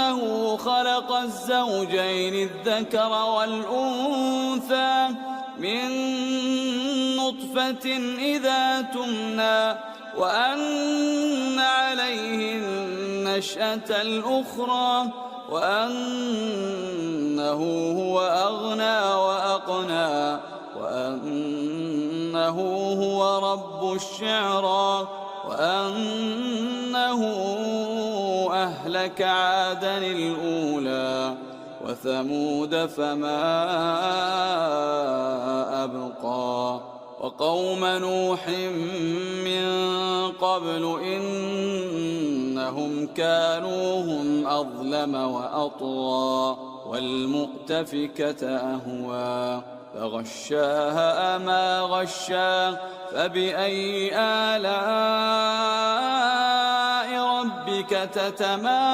أنه خلق الزوجين الذكر والأنثى من نطفة إذا تمنى وأن عليه النشأة الأخرى وأنه هو أغنى وأقنى وأنه هو رب الشعرى وأنه أهلك عادا الأولى وثمود فما أبقى وقوم نوح من قبل إنهم كانوا هم أظلم وأطغى والمؤتفكة أهوى فغشاها ما غشا فبأي آلاء ربك تتمارى